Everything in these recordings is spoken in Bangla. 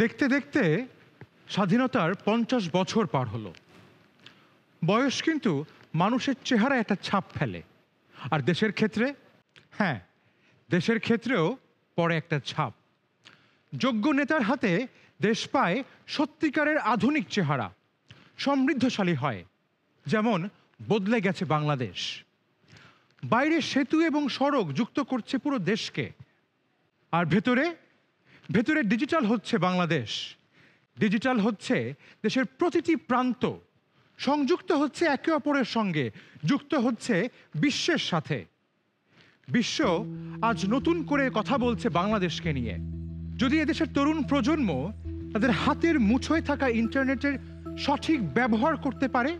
দেখতে দেখতে স্বাধীনতার ৫০ বছর পার হলো। বয়স কিন্তু মানুষের চেহারায় একটা ছাপ ফেলে, আর দেশের ক্ষেত্রে, হ্যাঁ, দেশের ক্ষেত্রেও পড়ে একটা ছাপ। যোগ্য নেতার হাতে দেশ পায় সত্যিকারের আধুনিক চেহারা, সমৃদ্ধশালী হয়। যেমন বদলে গেছে বাংলাদেশ। বাইরে সেতু এবং সড়ক যুক্ত করছে পুরো দেশকে, আর ভেতরে ভেতরে ডিজিটাল হচ্ছে বাংলাদেশ। ডিজিটাল হচ্ছে দেশের প্রতিটি প্রান্ত, সংযুক্ত হচ্ছে একে অপরের সঙ্গে, যুক্ত হচ্ছে বিশ্বের সাথে। বিশ্ব আজ নতুন করে কথা বলছে বাংলাদেশকে নিয়ে। যদি এদেশের তরুণ প্রজন্ম তাদের হাতের মুঠোয় থাকা ইন্টারনেটের সঠিক ব্যবহার করতে পারে,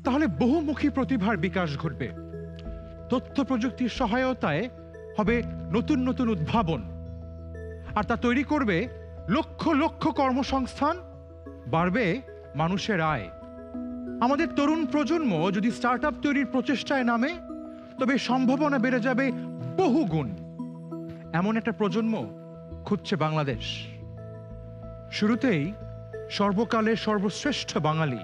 তাহলে বহুমুখী প্রতিভার বিকাশ ঘটবে। তথ্য প্রযুক্তির সহায়তায় হবে নতুন নতুন উদ্ভাবন, আর তা তৈরি করবে লক্ষ লক্ষ কর্মসংস্থান, বাড়বে মানুষের আয়। আমাদের তরুণ প্রজন্ম যদি স্টার্টআপ তৈরির প্রচেষ্টায় নামে, তবে সম্ভাবনা বেড়ে যাবে বহুগুণ। এমন একটা প্রজন্ম খুঁজছে বাংলাদেশ। শুরুতেই সর্বকালের সর্বশ্রেষ্ঠ বাঙালি,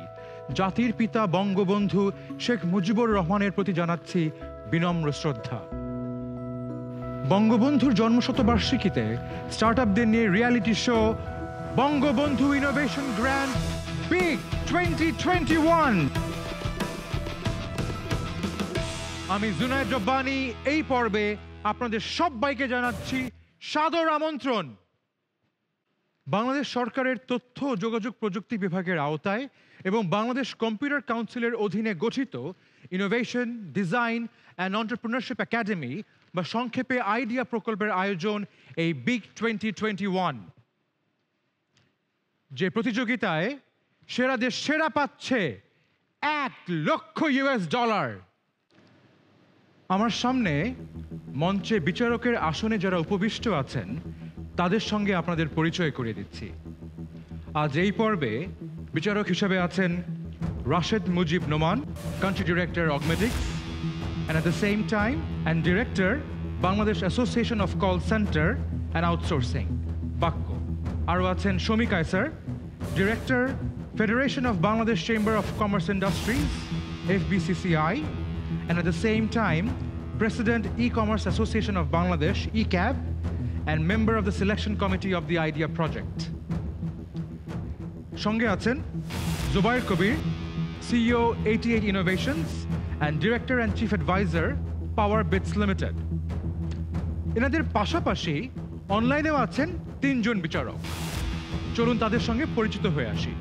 জাতির পিতা বঙ্গবন্ধু শেখ মুজিবুর রহমানের প্রতি জানাচ্ছি বিনম্র শ্রদ্ধা। বঙ্গবন্ধুর জন্মশতবার্ষিকীতে স্টার্টআপদের নিয়ে reality show Bangabandhu innovation grand big 2021। আমি জুনায়েদ রব্বানী। এই পর্বে আপনাদের সবাইকে জানাচ্ছি সাদর আমন্ত্রণ। বাংলাদেশ সরকারের তথ্য ও যোগাযোগ প্রযুক্তি বিভাগের আওতায় এবং বাংলাদেশ কম্পিউটার কাউন্সিলের অধীনে গঠিত innovation, design and entrepreneurship academy বা সংক্ষেপে আইডিয়া প্রকল্পের আয়োজন এই বিগ 2021, যে প্রতিযোগিতায় সেরাদের সেরা পাচ্ছে $1,00,000। আমার সামনে মঞ্চে বিচারকের আসনে যারা উপবিষ্ট আছেন তাদের সঙ্গে আপনাদের পরিচয় করিয়ে দিচ্ছি। আজ এই পর্বে বিচারক হিসেবে আছেন Rashed Mujib Noman, country director Augmedix, and at the same time and director Bangladesh Association of Call Center and Outsourcing, BACCO. আরও আছেন Shomi Kaiser, director Federation of Bangladesh Chamber of Commerce Industries, FBCCI, and at the same time President E-Commerce Association of Bangladesh, ECAB, and member of the selection committee of the IDEA project. সঙ্গে আছেন জুবায়ের কবির, CEO 88 Innovations and Director and Chief Advisor, Power Bits Limited. এনাদের পাশাপাশি অনলাইনেও আছেন তিনজন বিচারক। চলুন তাদের সঙ্গে পরিচিত হয়ে আসি।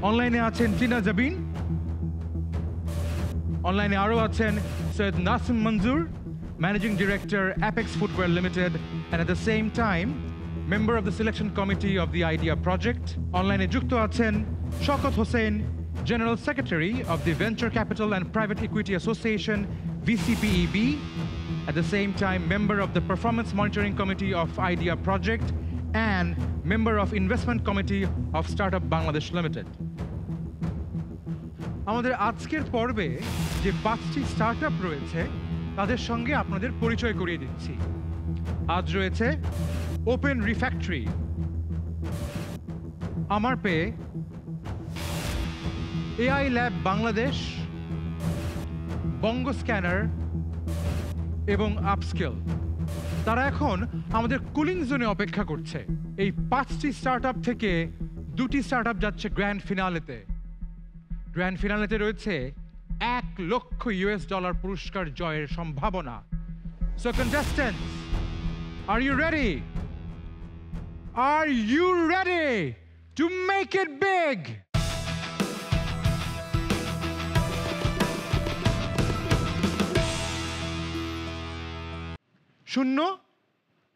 অনলাইনে আছেন টিনা জাবিন, অনলাইনে আরও আছেন সৈয়দ নাসিম মঞ্জুর, Managing Director, Apex Footwear Limited, and at the same time, member of the selection committee of the IDEA project. Online যুক্ত আছেন Shawkat Hossain, General Secretary of the Venture Capital and Private Equity Association, VCPEB. At the same time, member of the Performance Monitoring Committee of IDEA project and member of Investment Committee of Startup Bangladesh Limited. আমাদের আজকের পর্বে যে 5টি স্টার্টআপ রয়েছে তাদের সঙ্গে আপনাদের পরিচয় করিয়ে দিচ্ছি। আজ রয়েছে ওপেন রিফ্যাক্টরি, আমার পে, এআই ল্যাব বাংলাদেশ, বঙ্গ স্ক্যানার এবং আপস্কিল। তারা এখন আমাদের কুলিং জোনে অপেক্ষা করছে। এই 5টি স্টার্টআপ থেকে 2টি স্টার্টআপ যাচ্ছে গ্র্যান্ড ফিনালেতে। গ্র্যান্ড ফিনালেতে রয়েছে $1,00,000 পুরস্কার জয়ের সম্ভাবনা। So contestants, are you ready? Are you ready to make it big? শূন্য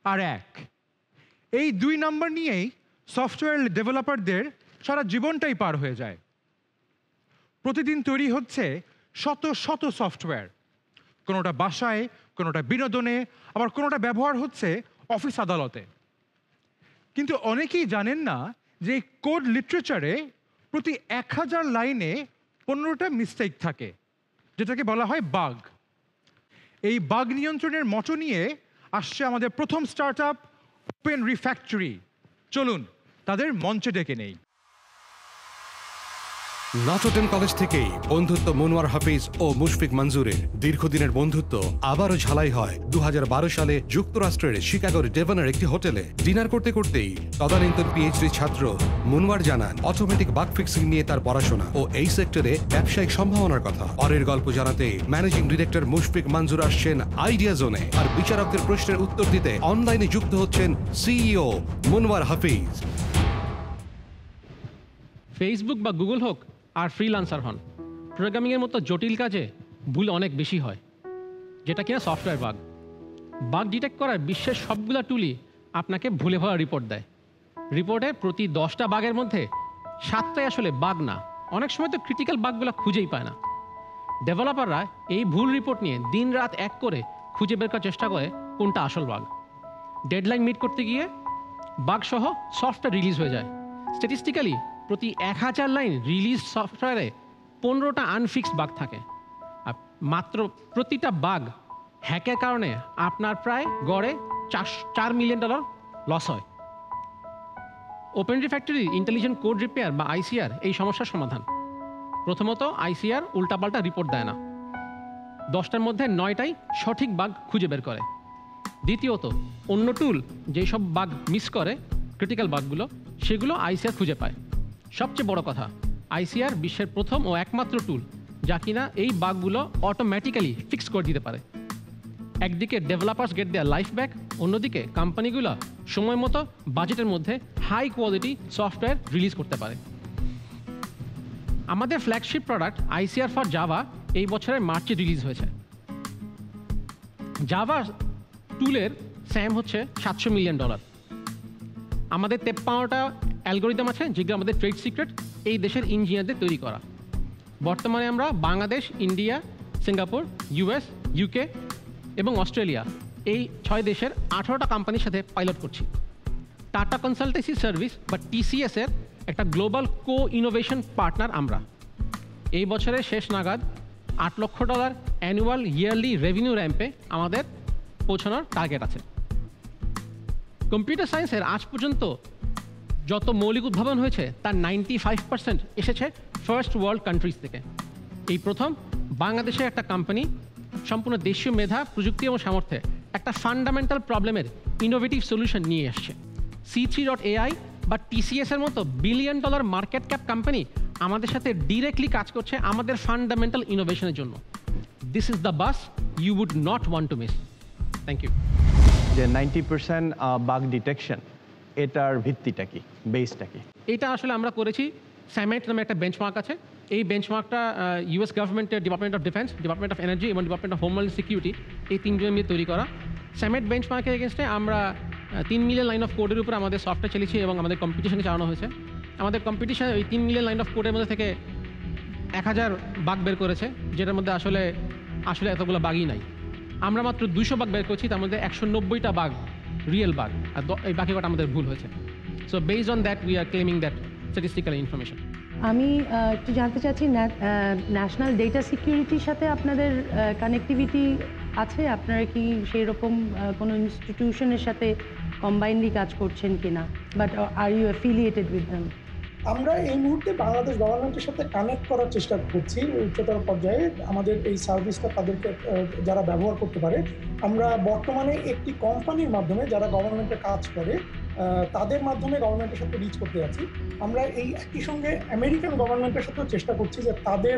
আর 1, এই 2 নাম্বার নিয়েই সফটওয়্যার ডেভেলপারদের সারা জীবনটাই পার হয়ে যায়। প্রতিদিন তৈরি হচ্ছে শত শত সফটওয়্যার, কোনোটা বাসায়, কোনোটা বিনোদনে, আবার কোনোটা ব্যবহার হচ্ছে অফিস আদালতে। কিন্তু অনেকেই জানেন না যে কোড লিটারেচারে প্রতি 1000 লাইনে 15টা মিস্টেক থাকে, যেটাকে বলা হয় বাগ। এই বাগ নিয়ন্ত্রণের মতো নিয়ে আসছে আমাদের প্রথম স্টার্টআপ ওপেন রিফ্যাক্টরি। চলুন তাদের মঞ্চে ডেকে নেই। নটরডেম কলেজ থেকেই বন্ধুত্ব মনোয়ার হাফিজ ও মুশফিক মঞ্জুরের দীর্ঘদিনের বন্ধুত্ব আবারও ঝালাই হয় 2012 সালে যুক্তরাষ্ট্রের শিকাগোর ডেভনের একটি হোটেলে। ডিনার করতে করতেই তদানীন্তন পিএইচডি ছাত্র মনোয়ার জানান অটোমেটিক বাগ ফিক্সিং নিয়ে তার পড়াশোনা ও এই সেক্টরে ব্যবসায়িক সম্ভাবনার কথা। পরের গল্প জানাতে ম্যানেজিং ডিরেক্টর মুশফিক মঞ্জুর আসছেন আইডিয়া জোনে, আর বিচারকদের প্রশ্নের উত্তর দিতে অনলাইনে যুক্ত হচ্ছেন সিইও মনোয়ার হাফিজ। ফেসবুক বা গুগল হোক আর ফ্রিল্যান্সার হন, প্রোগ্রামিংয়ের মতো জটিল কাজে ভুল অনেক বেশি হয়, যেটা কিনা সফটওয়্যার বাগ। বাগ ডিটেক্ট করার বিশ্বের সবগুলো টুলই আপনাকে ভুলে ভরা রিপোর্ট দেয়। রিপোর্টে প্রতি 10টা বাগের মধ্যে 7টাই আসলে বাগ না, অনেক সময় তো ক্রিটিক্যাল বাগগুলো খুঁজেই পায় না। ডেভেলপাররা এই ভুল রিপোর্ট নিয়ে দিন রাত এক করে খুঁজে বের করার চেষ্টা করে কোনটা আসল বাগ। ডেডলাইন মিট করতে গিয়ে বাগ সহ সফটওয়্যার রিলিজ হয়ে যায়। স্ট্যাটিস্টিক্যালি প্রতি 1000 লাইন রিলিজ সফটওয়্যারে 15টা আনফিক্সড বাগ থাকে। আর মাত্র প্রতিটা বাগ হ্যাকের কারণে আপনার প্রায় গড়ে $4 মিলিয়ন লস হয়। Open refractory intelligent code repair বা আইসিআর এই সমস্যার সমাধান। প্রথমত, আইসিআর উল্টাপাল্টা রিপোর্ট দেয় না, 10টার মধ্যে 9টাই সঠিক বাগ খুঁজে বের করে। দ্বিতীয়ত, অন্য টুল যেসব বাগ মিস করে ক্রিটিক্যাল বাগগুলো, সেগুলো আইসিআর খুঁজে পায়। সবচেয়ে বড় কথা, আইসিআর বিশ্বের প্রথম ও একমাত্র টুল যা কিনা এই বাগগুলো অটোমেটিক্যালি ফিক্স করে দিতে পারে। একদিকে developers get their life back, অন্যদিকে কোম্পানিগুলো সময় মতো বাজেটের মধ্যে হাই কোয়ালিটি সফটওয়্যার রিলিজ করতে পারে। আমাদের flagship product ICR for Java এই বছরের মার্চে রিলিজ হয়েছে। জাভা টুলের স্যাম হচ্ছে $700 মিলিয়ন। আমাদের 53টা অ্যালগোরিদম আছে যেগুলো আমাদের ট্রেড সিক্রেট, এই দেশের ইঞ্জিনিয়ারদের তৈরি করা। বর্তমানে আমরা Bangladesh, India, Singapore, US, UK এবং অস্ট্রেলিয়া এই 6 দেশের 18টা কোম্পানির সাথে পাইলট করছি। টাটা কনসালটেন্সি সার্ভিস বা টিসিএসের একটা গ্লোবাল কো ইনোভেশন পার্টনার আমরা। এই বছরের শেষ নাগাদ $8 লক্ষ অ্যানুয়াল ইয়ারলি রেভিনিউ র্যাম্পে আমাদের পৌঁছানোর টার্গেট আছে। কম্পিউটার সায়েন্সের আজ পর্যন্ত যত মৌলিক উদ্ভাবন হয়েছে তার 95% এসেছে ফার্স্ট ওয়ার্ল্ড কান্ট্রিজ থেকে। এই প্রথম বাংলাদেশের একটা কোম্পানি সম্পূর্ণ দেশীয় মেধা, প্রযুক্তি এবং সামর্থ্যে একটা ফান্ডামেন্টাল প্রবলেমের ইনোভেটিভ সলিউশন নিয়ে এসছে। C3.ai বা টিসিএসের মতো $1 বিলিয়ন মার্কেট ক্যাপ কোম্পানি আমাদের সাথে ডিরেক্টলি কাজ করছে আমাদের ফান্ডামেন্টাল ইনোভেশনের জন্য। This is the bus you would not want to miss. Thank you. যে 90% বাগ ডিটেকশন, এটার ভিত্তিটা কি, বেসটা কি? এটা আসলে আমরা করেছি, স্যামেট নামে একটা বেঞ্চমার্ক আছে। এই বেঞ্চমার্কটা ইউএস গভর্নমেন্টের department of defence, department of energy এবং ডিপার্টমেন্ট অফ হোমল্যান্ড সিকিউরিটি এই 3 জনের মিলে তৈরি করা। স্যামেট বেঞ্চমার্কের এগেনস্টে আমরা 3 মিলিয়ন লাইন অফ কোডের উপর আমাদের সফটওয়্যার চালিয়েছি এবং আমাদের কম্পিটিশনে চালানো হয়েছে। আমাদের কম্পিটিশনে ওই 3 মিলিয়ন লাইন অফ কোডের মধ্যে থেকে 1000 বাগ বের করেছে, যেটার মধ্যে আসলে এতগুলো বাগই নাই। আমরা মাত্র 200 বাগ বের করছি, তার মধ্যে 190টা বাগ রিয়েল বাগ, আর এই বাকি কটা আমাদের ভুল হয়েছে। So based on that we are claiming that statistical information. আমি একটু জানতে চাচ্ছি, ন্যাশনাল ডেটা সিকিউরিটির সাথে আপনাদের কানেক্টিভিটি আছে? আপনারা কি সেই রকম কোনো ইনস্টিটিউশনের সাথে কম্বাইনলি কাজ করছেন কিনা, but are you affiliated with them? আমরা এই মুহূর্তে বাংলাদেশ গভর্নমেন্টের সাথে কানেক্ট করার চেষ্টা করছি উচ্চতর পর্যায়ে। আমাদের এই সার্ভিসটা তাদেরকে যারা ব্যবহার করতে পারে, আমরা বর্তমানে একটি কোম্পানির মাধ্যমে যারা গভর্নমেন্টে কাজ করে তাদের মাধ্যমে গভর্নমেন্টের সাথে রিচ করতে যাচ্ছি। আমরা এই একই সঙ্গে আমেরিকান গভর্নমেন্টের সাথেও চেষ্টা করছি যে তাদের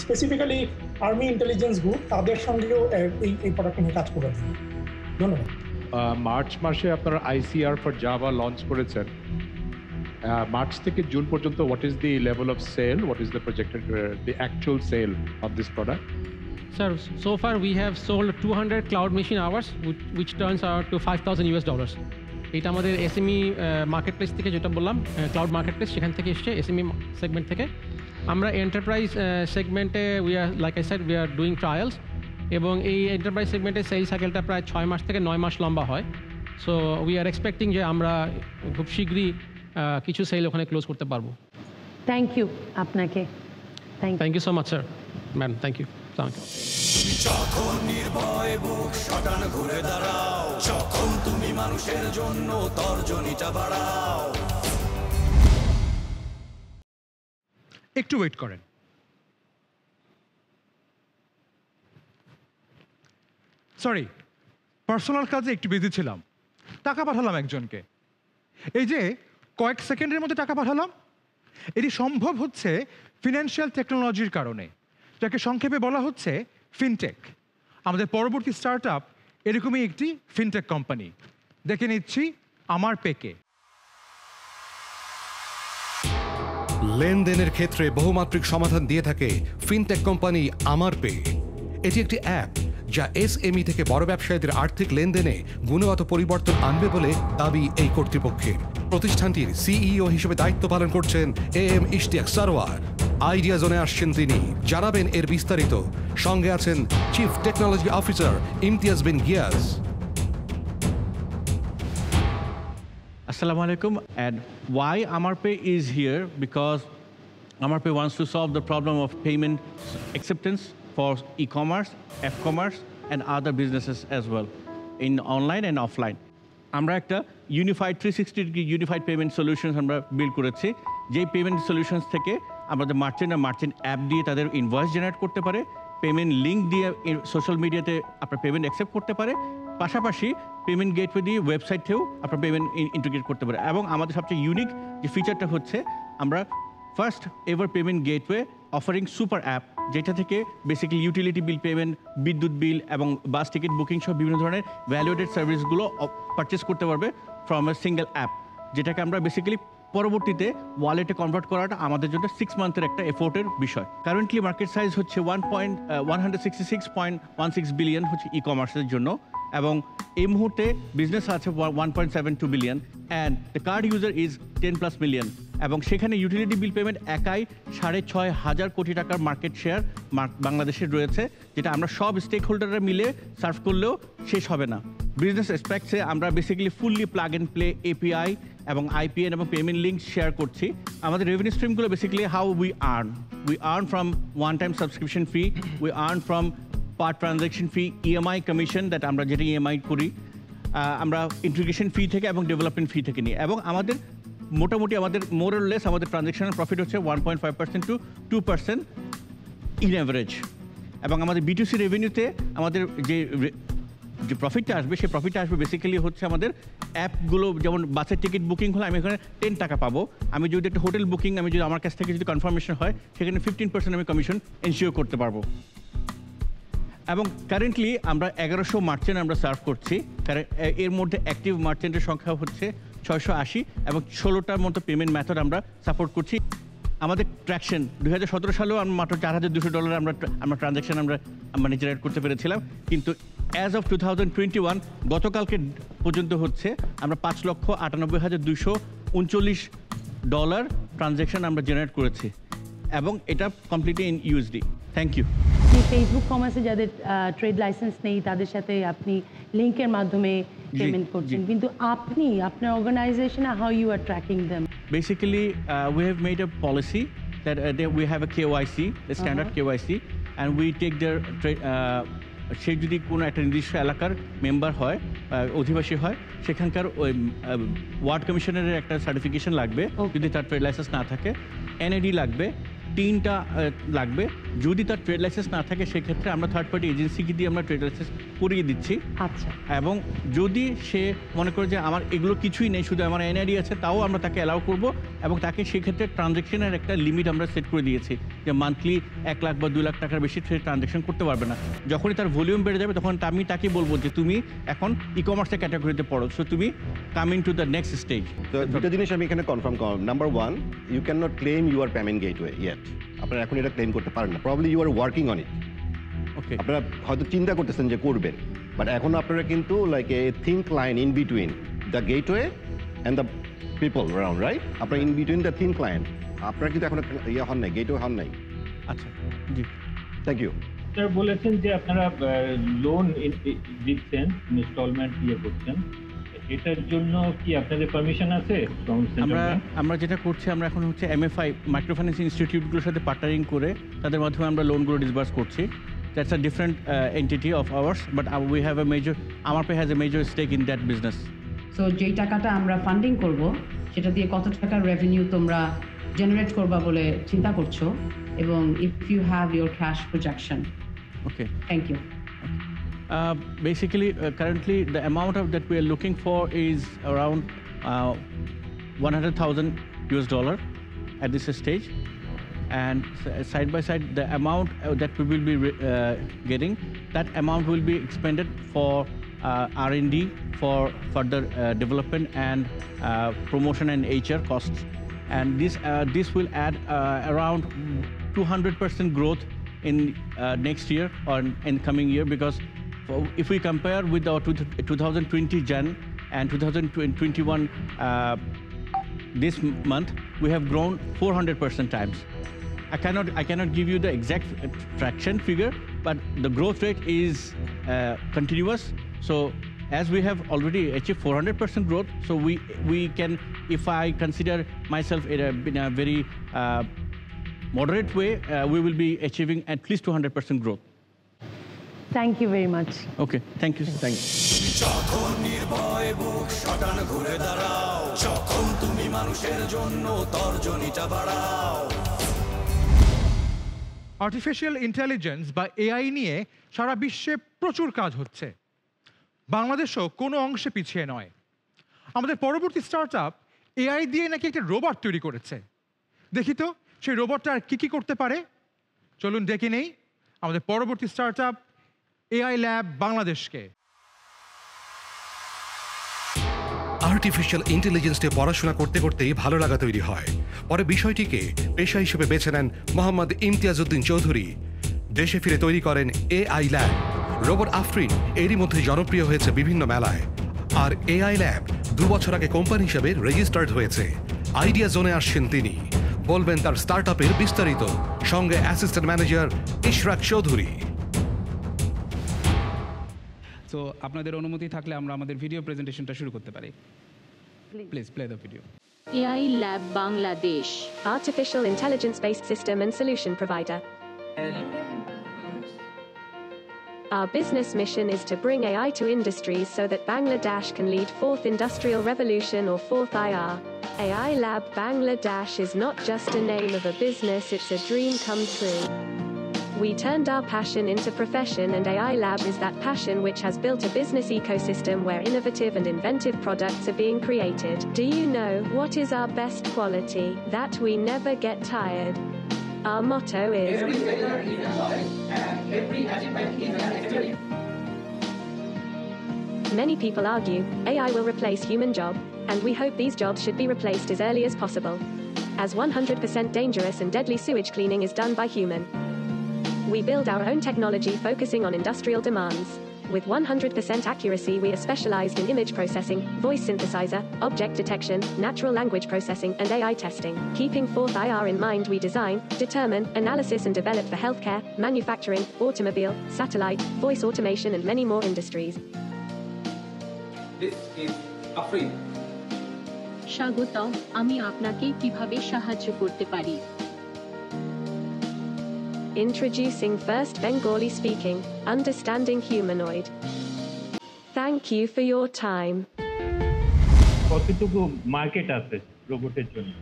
স্পেসিফিক্যালি আর্মি ইন্টেলিজেন্স গ্রুপ, তাদের সঙ্গেও এই প্রোডাক্ট নিয়ে কাজ করে থাকি। ধন্যবাদ। মার্চ মাসে আপনারা আইসিআর ফর জাভা লঞ্চ করেছেন। মার্চ থেকে জুন পর্যন্ত what is the level of sale? What is the projected, the actual sale of this product? Sir, so far we have sold 200 cloud machine hours, which turns out to $5,000. এটা আমাদের এসএমই মার্কেট প্লেস থেকে, যেটা বললাম ক্লাউড মার্কেট প্লেস, সেখান থেকে এসছে এসএমই সেগমেন্ট থেকে। আমরা এন্টারপ্রাইজ সেগমেন্টে like I said we are doing trials, এবং এই এন্টারপ্রাইজ সেগমেন্টের সেল সাইকেলটা প্রায় 6 মাস থেকে 9 মাস লম্বা হয়। সো উই আর এক্সপেক্টিং যে আমরা খুব শীঘ্রই কিছু সেল ওখানে ক্লোজ করতে পারবো। থ্যাংক ইউ আপনাকে। Thank you so much sir, ma'am, thank you. যখন নির্ভয় বুক শটান ঘুরে দাঁড়াও, যখন তুমি মানুষের জন্য তর্জনীটা বাড়াও। একটু ওয়েট করেন। সরি, পার্সোনাল কাজে একটু বিজি ছিলাম। টাকা পাঠালাম একজনকে। এই যে কয়েক সেকেন্ডের মধ্যে টাকা পাঠালাম, এটি সম্ভব হচ্ছে ফিনান্সিয়াল টেকনোলজির কারণে, যাকে সংক্ষেপে বলা হচ্ছে ফিনটেক। আমাদের পরবর্তী স্টার্ট আপ এরকমই একটি ফিনটেক কোম্পানি। দেখে নিচ্ছি আমার পেকে। লেনদেনের ক্ষেত্রে বহুমাত্রিক সমাধান দিয়ে থাকে ফিনটেক কোম্পানি আমার পে। এটি একটি অ্যাপ যা এসএমই থেকে বড় ব্যবসায়ীদের আর্থিক লেনদেনে গুণগত পরিবর্তন আনবে বলে দাবি এই কর্তৃপক্ষের। প্রতিষ্ঠানটির সিইও হিসেবে দায়িত্ব পালন করছেন AM ইশতিয়াক সারোয়ার। আইডিয়া জোনে আসছেন তিনি, জানাবেন এর বিস্তারিত। সঙ্গে আছেন chief technology officer Imtiaz bin Gias. Assalamu alaikum, and why AmarPay is here, because AmarPay wants to solve the problem of payment acceptance for e-commerce, F-commerce and other businesses as well in online and offline. আমরা একটা unified 360 degree unified payment solutions আমরা বিল্ড করেছি, যেই পেমেন্ট সলিউশনস থেকে আমাদের মার্চেন্ট অ্যাপ দিয়ে তাদের ইনভয়েস জেনারেট করতে পারে, পেমেন্ট লিঙ্ক দিয়ে সোশ্যাল মিডিয়াতে আপনার পেমেন্ট অ্যাকসেপ্ট করতে পারে, পাশাপাশি পেমেন্ট গেটওয়ে দিয়ে ওয়েবসাইটেও আপনার পেমেন্ট ইন্টিগ্রেট করতে পারে। এবং আমাদের সবচেয়ে ইউনিক যে ফিচারটা হচ্ছে আমরা first ever payment gateway offering super app, যেটা থেকে বেসিক্যালি ইউটিলিটি বিল পেমেন্ট, বিদ্যুৎ বিল এবং বাস টিকিট বুকিং সহ বিভিন্ন ধরনের ভ্যালুয়েটেড সার্ভিসগুলো পারচেস করতে পারবে ফ্রম এ সিঙ্গেল অ্যাপ, যেটাকে আমরা বেসিক্যালি পরবর্তীতে ওয়ালেটে কনভার্ট করাটা আমাদের জন্য 6 মান্থের একটা এফোর্টের বিষয়। কারেন্টলি মার্কেট সাইজ হচ্ছে 166.16 বিলিয়ন হচ্ছে ই কমার্সের জন্য, এবং এই মুহূর্তে বিজনেস আছে 1.72 billion, and the card user is 10+ million. এবং সেখানে ইউটিলিটি বিল পেমেন্ট একাই 6,500 কোটি টাকার মার্কেট শেয়ার বাংলাদেশের রয়েছে, যেটা আমরা সব স্টেক হোল্ডাররা মিলে সার্ভ করলেও শেষ হবে না। বিজনেস অ্যাসপেক্টসে আমরা basically fully plug and play API এবং আইপিএন এবং পেমেন্ট লিঙ্ক শেয়ার করছি। আমাদের রেভিনিউ স্ট্রিমগুলো basically how we earn from one time subscription fee, we earn from per transaction fee, EMI commission that আমরা যেটা ইএমআই করি, আমরা ইন্টিগ্রেশন ফি থেকে এবং ডেভেলপমেন্ট ফি থেকে নিই। এবং আমাদের মোটামুটি আমাদের মোর অর লেস আমাদের ট্রানজ্যাকশনাল প্রফিট হচ্ছে 1.5% to 2% ইন অ্যাভারেজ। এবং আমাদের বিটুসি রেভিনিউতে আমাদের যে প্রফিটটা আসবে, সেই প্রফিটটা আসবে বেসিক্যালি হচ্ছে আমাদের অ্যাপগুলো, যেমন বাসের টিকিট বুকিং হলে আমি এখানে 10 টাকা পাবো, আমি যদি একটা হোটেল বুকিং আমি যদি আমার কাছ থেকে যদি কনফার্মেশন হয় সেখানে 15% আমি কমিশন এনশিওর করতে পারবো। এবং কারেন্টলি আমরা 1100 মার্চেন্ট আমরা সার্ভ করছি, এর মধ্যে অ্যাক্টিভ মার্চেন্টের সংখ্যা হচ্ছে 680 এবং 16টার মতো পেমেন্ট মেথড আমরা সাপোর্ট করছি। আমাদের ট্র্যাকশন 2017 সালেও আমরা মাত্র $4,200 আমরা ট্রানজ্যাকশন আমরা জেনারেট করতে পেরেছিলাম, কিন্তু অ্যাজ অফ 2021 গতকালকে পর্যন্ত হচ্ছে আমরা $5,98,239 ট্রানজ্যাকশন আমরা জেনারেট করেছি, এবং এটা completely in USD. Thank you. Facebook কমার্সে যাদের ট্রেড লাইসেন্স নেই তাদের সাথে আপনি লিঙ্কের মাধ্যমে পেমেন্ট করছেন, কিন্তু আপনি আপনার অর্গানাইজেশনে how you are tracking them? Basically, we have made a policy that we have a KYC, a standard KYC, and we take their সে যদি কোনো একটা নির্দিষ্ট এলাকার মেম্বার হয়, অধিবাসী হয়, সেখানকার ওয়ার্ড কমিশনারের একটা সার্টিফিকেশন লাগবে, যদি তার ট্রেড লাইসেন্স না থাকে, এনআইডি লাগবে, 3টা লাগবে। যদি তার ট্রেড লাইসেন্স না থাকে সেক্ষেত্রে আমরা থার্ড পার্টি এজেন্সিকে দিয়ে আমরা ট্রেড লাইসেন্স করিয়ে দিচ্ছি। আচ্ছা। এবং যদি সে মনে করে যে আমার এগুলো কিছুই নেই, শুধু আমার এনআইডি আছে, তাও আমরা তাকে অ্যালাউ করব, এবং তাকে সেক্ষেত্রে ট্রানজ্যাকশনের একটা লিমিট আমরা সেট করে দিয়েছি যে মান্থলি 1 লাখ বা 2 লাখ টাকার বেশি সে ট্রানজ্যাকশন করতে পারবে না। যখনই তার ভলিউম বেড়ে যাবে তখন আমি তাকে বলবো যে তুমি এখন ই কমার্সের ক্যাটাগরিতে পড়ো, সো তুমি coming to the next stage. তো দুটো জিনিস আমি এখানে কনফার্ম করব। Number 1, you can not claim your payment gateway yet. আপনারা এখন এটা ক্লেম করতে পারেন না, probably you are working on it. Okay, আপনারা হয়তো চিন্তা করতেছেন যে করবেন, বাট এখন আপনারা কিন্তু like a thin line in between the gateway and the people around, right? আপনারা in between the thin line, আপনারা কিন্তু এখন ইয়ে হন নাই, গেটওয়ে হন নাই। আচ্ছা, জি, থ্যাংক ইউ। স্যার বলেছেন যে আপনারা লোন দিচ্ছেন, ইনস্টলমেন্ট করছেন, এটার জন্য কি আপনাদের পারমিশন আছে? আমরা যেটা করছি, আমরা এখন হচ্ছে এমএফআই মাইক্রো ফাইন্যান্স ইনস্টিটিউটগুলোর সাথে পার্টনারিং করে তাদের মাধ্যমে আমরা লোনগুলো ডিসবার্স করছি, that's a different entity of ours, but we have a major, Amarpay has a major stake in that business. So যেই টাকাটা আমরা ফান্ডিং করব সেটা দিয়ে কত টাকার রেভিনিউ তোমরা জেনারেট করবা বলে চিন্তা করছো এবং if you have your cash projection Okay. Thank you Basically, currently the amount of that we are looking for is around $100,000 at this stage, and side by side the amount that we will be getting, that amount will be expended for R&D, for further development and promotion and HR costs, and this will add around 200% growth in next year or in coming year, because if we compare with our 2020 Jan and 2021 this month, we have grown 400% times. I cannot give you the exact traction figure, but the growth rate is continuous. So as we have already achieved 400% growth, so we can, if I consider myself in a very moderate way, we will be achieving at least 200% growth. Thank you very much Okay, thank you. Thank you. যখন নির্ভয় বুক শটান ঘুরে দাঁড়াও, যখন তুমি মানুষের জন্য তর্জনীটা বাড়াও। আর্টিফিশিয়াল ইন্টেলিজেন্স বা এআই নিয়ে সারা বিশ্বে প্রচুর কাজ হচ্ছে, বাংলাদেশও কোনো অংশে পিছিয়ে নয়। আমাদের পরবর্তী স্টার্ট আপ এআই দিয়ে নাকি একটা রোবট তৈরি করেছে। দেখি তো সেই রোবটটা আর কী কী করতে পারে। চলুন ডেকে নেই আমাদের পরবর্তী স্টার্ট আপ এআই ল্যাব বাংলাদেশকে। আর্টিফিশিয়াল ইন্টেলিজেন্স নিয়ে পড়াশোনা করতে করতেই ভালো লাগা তৈরি হয়। পরে বিষয়টিকে পেশা হিসেবে বেছে নেন মোহাম্মদ ইমতিয়াজউদ্দিন চৌধুরী। দেশে ফিরে তৈরি করেন এআই ল্যাব। রোবট আফরিন এরই মধ্যে জনপ্রিয় হয়েছে বিভিন্ন মেলায়। আর এআই ল্যাব 2 বছর আগে কোম্পানি হিসেবে রেজিস্টার্ড হয়েছে। আইডিয়া জোনে আসছেন তিনি, বলবেন তার স্টার্ট আপের বিস্তারিত, সঙ্গে assistant manager Ishraq Chowdhury. So আপনাদের অনুমতি থাকলে আমরা আমাদের ভিডিও প্রেজেন্টেশনটা শুরু করতে পারি। Please play the video. AI Lab Bangladesh, artificial intelligence-based system and solution provider. Our business mission is to bring AI to industries so that Bangladesh can lead 4th Industrial Revolution or 4th IR. AI Lab Bangladesh is not just a name of a business, it's a dream come true. We turned our passion into profession, and AI Lab is that passion which has built a business ecosystem where innovative and inventive products are being created. Do you know what is our best quality? That we never get tired. Our motto is Many people argue AI will replace human job, and we hope these jobs should be replaced as early as possible, as 100% dangerous and deadly sewage cleaning is done by human. We build our own technology focusing on industrial demands. With 100% accuracy, we are specialized in image processing, voice synthesizer, object detection, natural language processing, and AI testing. Keeping 4th IR in mind, we design, determine, analysis and develop for healthcare, manufacturing, automobile, satellite, voice automation and many more industries. This is Afrin. স্বাগতম, আমি আপনাকে কিভাবে সাহায্য করতে পারি? Introducing first Bengali speaking, understanding humanoid. Thank you for your time. কতটুকু মার্কেট আছে রোবটের জন্য?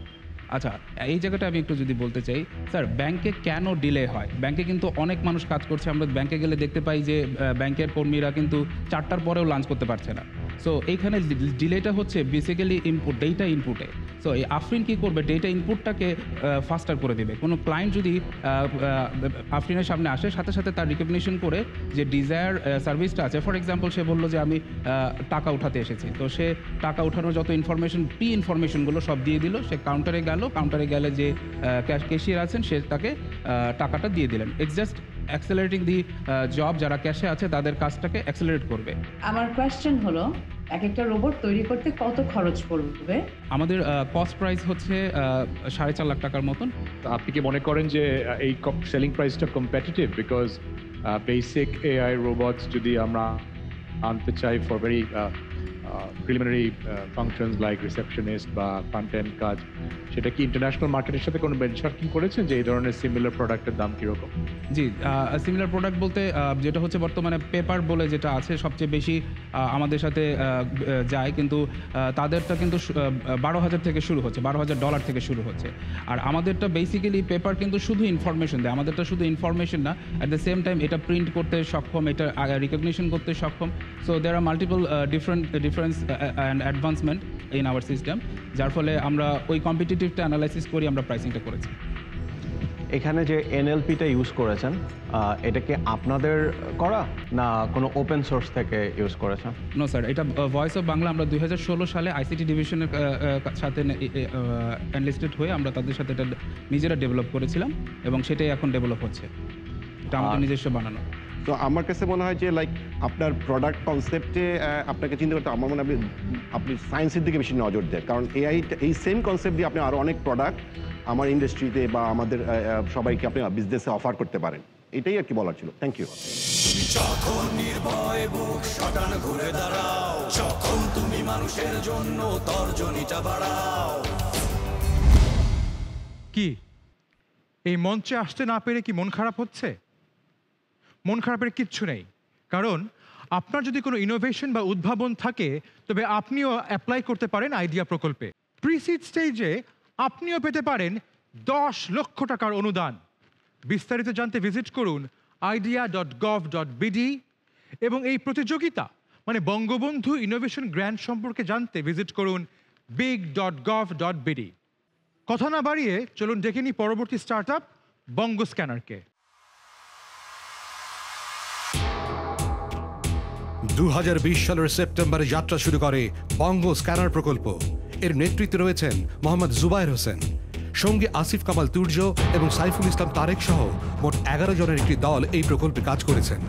আচ্ছা, এই জায়গাটা আমি একটু যদি বলতে চাই, স্যার ব্যাংকে কেন ডিলে হয়? ব্যাংকে কিন্তু অনেক মানুষ কাজ করছে, আমরা ব্যাংকে গেলে দেখতে পাই যে ব্যাংকের কর্মীরা কিন্তু 4টার পরেও লাঞ্চ করতে পারছে না। সো এইখানে ডিলেটা হচ্ছে বেসিক্যালি ইনপুট, ডেটা ইনপুটে। সো এই আফরিন কী করবে, ডেটা ইনপুটটাকে ফাস্টার করে দেবে। কোনো ক্লায়েন্ট যদি আফরিনের সামনে আসে, সাথে সাথে তার রিকগনিশন করে যে ডিজায়ার সার্ভিসটা আছে, ফর এক্সাম্পল সে বললো যে আমি টাকা উঠাতে এসেছি, তো সে টাকা উঠানোর যত ইনফরমেশন, ইনফরমেশনগুলো সব দিয়ে দিল। সে কাউন্টারে গেলে যে ক্যাশিয়ার আছেন সে তাকে টাকাটা দিয়ে দিলেন। It's just accelerating the job, যারা ক্যাশে আছে তাদের কাজটাকে অ্যাক্সেলারেট করবে। আমার কোয়েশ্চেন হলো, এক একটা রোবট তৈরি করতে কত খরচ পড়বে? আমাদের কস্ট প্রাইস হচ্ছে 4.5 লাখ টাকার মতন। আপনি কি মনে করেন যে এই সেলিং প্রাইসটা competitive? Because basic AI robots যদি আমরা আনতে চাই for very preliminary functions like receptionist বা ফ্রন্ট এন্ড কাজ, সেটা কি ইন্টারন্যাশনাল মার্কেটের সাথে কোনো বেঞ্চমার্কিং করেছেন যে এই ধরনের সিমিলার প্রোডাক্টের দাম কীরকম? জি, সিমিলার প্রোডাক্ট বলতে যেটা হচ্ছে বর্তমানে পেপার বলে যেটা আছে সবচেয়ে বেশি আমাদের সাথে যায়, কিন্তু তাদেরটা কিন্তু 12,000 থেকে শুরু হচ্ছে, $12,000 থেকে শুরু হচ্ছে। আর আমাদেরটা বেসিক্যালি পেপার কিন্তু শুধু ইনফরমেশন দেয়, আমাদেরটা শুধু ইনফরমেশন না, অ্যাট দ্য সেম টাইম এটা প্রিন্ট করতে সক্ষম, এটা রিকগনিশন করতে সক্ষম। So there are multiple difference and advancement in our system, যার ফলে আমরা ওই কম্পিটিটিভটা অ্যানালাইসিস করি, আমরা প্রাইসিংটা করেছি। এখানে যে এনএলপিটা ইউজ করেছেন, এটা কি আপনাদের করা না কোনো ওপেন সোর্স থেকে ইউজ করেছেন? নো স্যার, এটা ভয়েস অফ বাংলা আমরা 2016 সালে আইসিটি ডিভিশনের সাথে এনলিস্টেড হয়ে আমরা তাদের সাথে এটা নিজেরা ডেভেলপ করেছিলাম এবং সেটাই এখন ডেভেলপ হচ্ছে, এটা আমাদের নিজস্ব বানানো। তো আমার কাছে মনে হয় যে লাইক আপনার প্রোডাক্ট কনসেপ্টে আপনাকে চিন্তা করতে, আমার মনে হয় আপনি সায়েন্সের দিকে বেশি নজর দেন, কারণ এআই এই সেম কনসেপ্ট দিয়ে আপনি আরও অনেক প্রোডাক্ট আমার ইন্ডাস্ট্রিতে বা আমাদের সবাইকে আপনি বিজনেসে অফার করতে পারেন। এটাই আর কি বলার ছিল। Thank you. যখন নির্ভয় বুক শটান ঘুরে দাঁড়াও, যখন তুমি মানুষের জন্য তর্জনীটা বাড়াও। কি এই মঞ্চে আসতে না পেরে কি মন খারাপ হচ্ছে? মন খারাপের কিচ্ছু নেই, কারণ আপনার যদি কোনো ইনোভেশন বা উদ্ভাবন থাকে তবে আপনিও অ্যাপ্লাই করতে পারেন আইডিয়া প্রকল্পে। প্রিসিড স্টেজে আপনিও পেতে পারেন 10 লক্ষ টাকার অনুদান। বিস্তারিত জানতে ভিজিট করুন idea.gov.bd এবং এই প্রতিযোগিতা মানে বঙ্গবন্ধু ইনোভেশন গ্র্যান্ট সম্পর্কে জানতে ভিজিট করুন big.gov.bd। কথা না বাড়িয়ে চলুন দেখে নিই পরবর্তী স্টার্টআপ বঙ্গ স্ক্যানারকে। 2020 সালের সেপ্টেম্বরে যাত্রা শুরু করে বঙ্গ স্ক্যানার প্রকল্প। এর নেতৃত্বে রয়েছেন মোহাম্মদ জুবায়ের হোসেন, সঙ্গে আসিফ কামাল তুর্য এবং সাইফুল ইসলাম তারেক সহ মোট 11 জনের একটি দল এই প্রকল্পে কাজ করেছেন।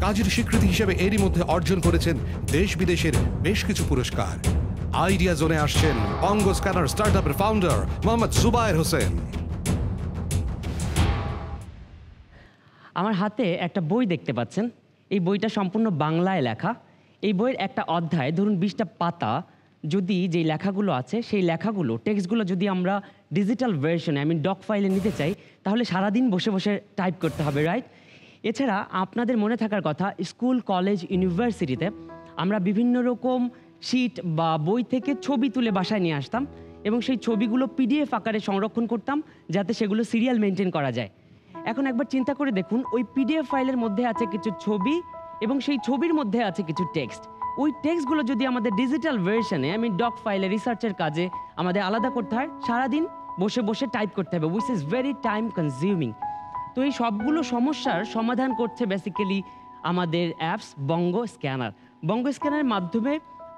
কাজের স্বীকৃতি হিসেবে এরই মধ্যে অর্জন করেছেন দেশ বিদেশের বেশ কিছু পুরস্কার। আইডিয়া জোনে আসছেন বঙ্গ স্ক্যানার স্টার্টআপের ফাউন্ডার মোহাম্মদ জুবায়ের হোসেন। আমার হাতে একটা বই দেখতে পাচ্ছেন, এই বইটা সম্পূর্ণ বাংলায় লেখা। এই বইয়ের একটা অধ্যায়, ধরুন 20টা পাতা, যদি যেই লেখাগুলো আছে সেই লেখাগুলো টেক্সটগুলো যদি আমরা ডিজিটাল ভার্সনে ডক ফাইলে নিতে চাই তাহলে সারাদিন বসে বসে টাইপ করতে হবে, রাইট? এছাড়া আপনাদের মনে থাকার কথা, স্কুল, কলেজ, ইউনিভার্সিটিতে আমরা বিভিন্ন রকম শিট বা বই থেকে ছবি তুলে বাসায় নিয়ে আসতাম এবং সেই ছবিগুলো পিডিএফ আকারে সংরক্ষণ করতাম যাতে সেগুলো সিরিয়াল মেনটেন করা যায়। এখন একবার চিন্তা করে দেখুন, ওই পিডিএফ ফাইলের মধ্যে আছে কিছু ছবি এবং সেই ছবির মধ্যে আছে কিছু টেক্সট। ওই টেক্সটগুলো যদি আমাদের ডিজিটাল ভার্সনে ডক ফাইলে রিসার্চের কাজে আমাদের আলাদা করতে হয়, সারাদিন বসে বসে টাইপ করতে হবে, which is very time consuming. তো এই সবগুলো সমস্যার সমাধান করছে বেসিক্যালি আমাদের অ্যাপস বঙ্গ স্ক্যানার। বঙ্গ স্ক্যানারের মাধ্যমে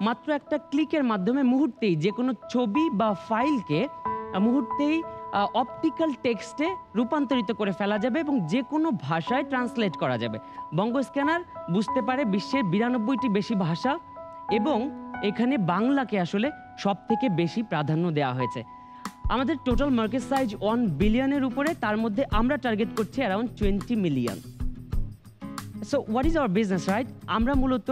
মাত্র একটা ক্লিকের মাধ্যমে মুহূর্তেই যে কোনো ছবি বা ফাইলকে মুহূর্তেই অপটিক্যাল টেক্সটে রূপান্তরিত করে ফেলা যাবে এবং যে কোনো ভাষায় ট্রান্সলেট করা যাবে। বঙ্গ স্ক্যানার বুঝতে পারে বিশ্বের 92টি বেশি ভাষা এবং এখানে বাংলাকে আসলে সব থেকে বেশি প্রাধান্য দেওয়া হয়েছে। আমাদের টোটাল মার্কেট সাইজ 1 বিলিয়নের উপরে, তার মধ্যে আমরা টার্গেট করছি around 20 million. So what is our business, right? আমরা মূলত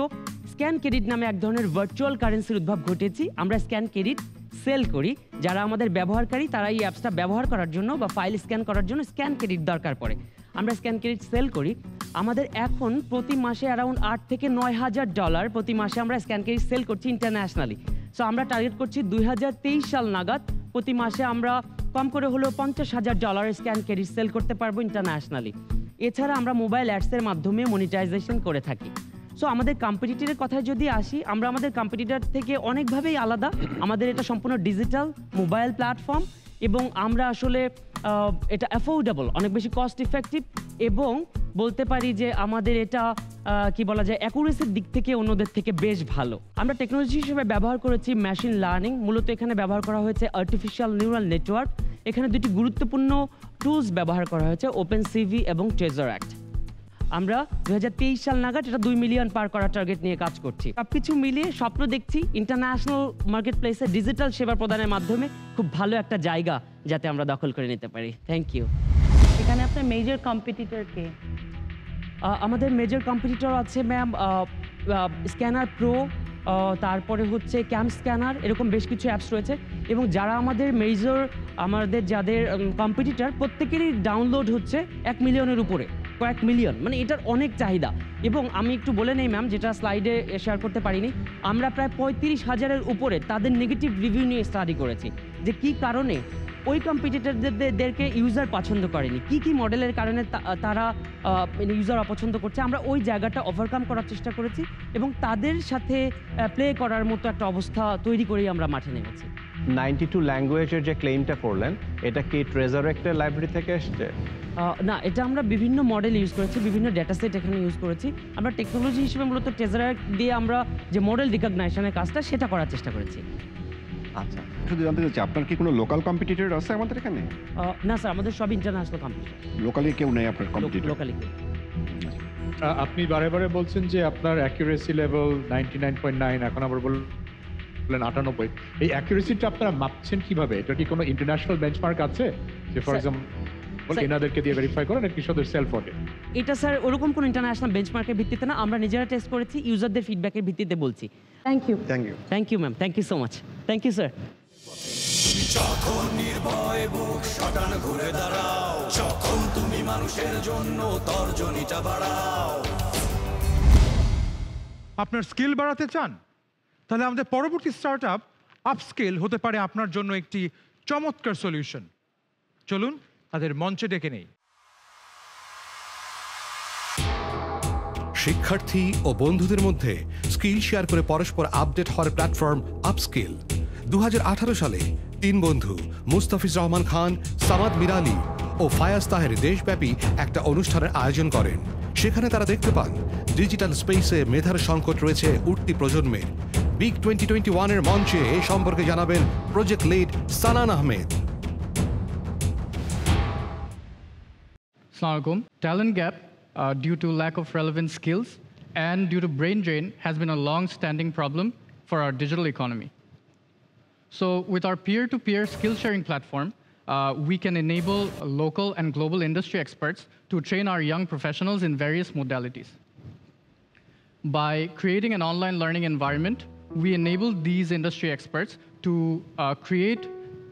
স্ক্যান ক্রেডিট নামে এক ধরনের ভার্চুয়াল কারেন্সির উদ্ভব ঘটেছি। আমরা স্ক্যান ক্রেডিট সেল করি, যারা আমাদের ব্যবহারকারী তারা এই অ্যাপসটা ব্যবহার করার জন্য বা ফাইল স্ক্যান করার জন্য স্ক্যান ক্রেডিট দরকার পড়ে, আমরা স্ক্যান ক্রেডিট সেল করি। আমাদের এখন প্রতি মাসে অ্যারাউন্ড $8,000 থেকে $9,000 প্রতি মাসে আমরা স্ক্যান ক্রেডিট সেল করছি ইন্টারন্যাশনালি। সো আমরা টার্গেট করছি 2023 সাল নাগাদ প্রতি মাসে আমরা কম করে হলেও $50,000 স্ক্যান ক্রেডিট সেল করতে পারবো ইন্টারন্যাশনালি। এছাড়া আমরা মোবাইল অ্যাডসের মাধ্যমে মনিটাইজেশন করে থাকি। সো আমাদের কম্পিটিটরের কথায় যদি আসি, আমরা আমাদের কম্পিটিটর থেকে অনেকভাবেই আলাদা। আমাদের এটা সম্পূর্ণ ডিজিটাল মোবাইল প্ল্যাটফর্ম এবং আমরা আসলে এটা অ্যাফোর্ডেবল, অনেক বেশি কস্ট ইফেক্টিভ এবং বলতে পারি যে আমাদের এটা কি বলা যায়, অ্যাকুরেসির দিক থেকে অন্যদের থেকে বেশ ভালো। আমরা টেকনোলজি হিসেবে ব্যবহার করেছি মেশিন লার্নিং, মূলত এখানে ব্যবহার করা হয়েছে আর্টিফিশিয়াল নিউরাল নেটওয়ার্ক। এখানে দুটি গুরুত্বপূর্ণ টুলস ব্যবহার করা হয়েছে, ওপেন সিভি এবং টেজারাক্ট। আমরা 2023 সাল নাগাদ এটা 2 মিলিয়ন পার করার টার্গেট নিয়ে কাজ করছি। সবকিছু মিলিয়ে স্বপ্ন দেখছি ইন্টারন্যাশনাল মার্কেট প্লেসে ডিজিটাল সেবা প্রদানের মাধ্যমে খুব ভালো একটা জায়গা যাতে আমরা দখল করে নিতে পারি। Thank you. এখানে আপনার মেজর কম্পিটিটর কে? আমাদের মেজর কম্পিটিটর আছে ম্যাম স্ক্যানার প্রো, তারপরে হচ্ছে ক্যাম্প স্ক্যানার, এরকম বেশ কিছু অ্যাপস রয়েছে। এবং যারা আমাদের মেজর, আমাদের যাদের কম্পিটিটর, প্রত্যেকেরই ডাউনলোড হচ্ছে 1 মিলিয়নের উপরে, কয়েক মিলিয়ন, মানে এটার অনেক চাহিদা। এবং আমি একটু বলে নেই ম্যাম, যেটা স্লাইডে শেয়ার করতে পারিনি, আমরা প্রায় 35,000-এর উপরে তাদের নেগেটিভ রিভিউ নিয়ে স্টাডি করেছি, যে কি কারণে ওই কম্পিটিটরদেরকে ইউজার পছন্দ করেনি, কি কি মডেলের কারণে তারা ইউজার অপছন্দ করছে। আমরা ওই জায়গাটা ওভারকাম করার চেষ্টা করেছি এবং তাদের সাথে প্লে করার মতো একটা অবস্থা তৈরি করেই আমরা মাঠে নেমেছি। 92 ল্যাঙ্গুয়েজের যে ক্লেমটা করলেন, এটা কি ট্রেজারেক্টের লাইব্রেরি থেকে এসছে? না, এটা আমরা বিভিন্ন মডেল ইউজ করেছি, বিভিন্ন ডেটা সেট এখানে ইউজ করেছি। আমরা টেকনোলজি হিসেবে মূলত ট্রেজারেক্ট দিয়ে আমরা যে মডেল রিকগনাইশনের কাজটা সেটা করার চেষ্টা করেছি। আচ্ছা, শুধু জানতে চাচ্ছি আপনার কি কোনো লোকাল কম্পিটিটর আছে আমাদের এখানে? না স্যার, আমাদের সব ইন্টারন্যাশনাল কম্পিটিটর। লোকালি কেউ নেই আপনার কম্পিটিটর? লোকালি কেউ। আপনি বারে বারে বলছেন যে আপনার অ্যাকুরেসি লেভেল 99.9, এখন আবার বললেন 98। এই অ্যাকুরেসিটা আপনারা মাপছেন কিভাবে? এটা কি কোনো ইন্টারন্যাশনাল বেঞ্চমার্ক আছে যে ফর এক্সাম্পল এনাদেরকে দিয়ে ভেরিফাই করেন নাকি শুধু সেলফ অডিট? এটা স্যার ওরকম কোনো ইন্টারন্যাশনাল বেঞ্চমার্কের ভিত্তিতে না, আমরা নিজেরা টেস্ট করেছি, ইউজারদের ফিডব্যাকের ভিত্তিতে বলছি। Thank you. Thank you ma'am, thank you so much. Thank you sir. যখন নির্ভয়ে বুক শটান ঘুরে দাঁড়াও, যখন তুমি মানুষের জন্য তর্জনীটা বাড়াও। আপনার স্কিল বাড়াতে চান? তাহলে আমাদের পরবর্তী স্টার্টআপ আপস্কিল হতে পারে আপনার জন্য একটি চমৎকার সলিউশন। চলুন তাদের মঞ্চে ডেকে নেই। শিক্ষার্থী ও বন্ধুদের মধ্যে স্কিল শেয়ার করে পরস্পর আপডেট হওয়ার প্ল্যাটফর্ম আপস্কিল 2018 সালে 3 বন্ধু মুস্তাফিজ রহমান খান, সামাদ মিরালি ও ফায়াজ তাহের দেশব্যাপী একটা অনুষ্ঠানের আয়োজন করেন। সেখানে তারা দেখতে পান ডিজিটাল স্পেসে মেধার সংকট রয়েছে উঠতি প্রজন্মের। বিগ 2021-এর মঞ্চে এ সম্পর্কে জানাবেন project lead Sanan Ahmed. Assalamualaikum. Talent gap due to lack of relevant skills and due to brain drain has been a long-standing problem for our digital economy. So with our peer-to-peer skill sharing platform, we can enable local and global industry experts to train our young professionals in various modalities. By creating an online learning environment, we enable these industry experts to create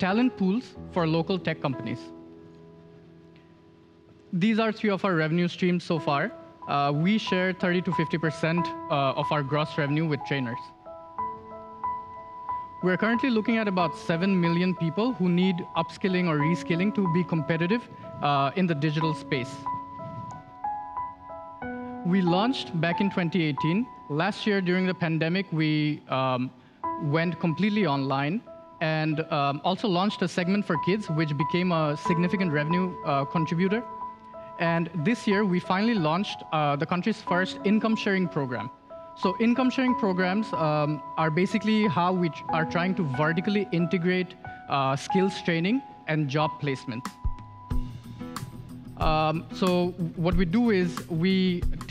talent pools for local tech companies. These are 3 of our revenue streams so far. We share 30 to 50% of our gross revenue with trainers. We're currently looking at about 7 million people who need upskilling or reskilling to be competitive in the digital space. We launched back in 2018. Last year during the pandemic, we went completely online and also launched a segment for kids, which became a significant revenue contributor. And this year, we finally launched the country's first income sharing program. So income sharing programs are basically how we are trying to vertically integrate skills training and job placement. So what we do is we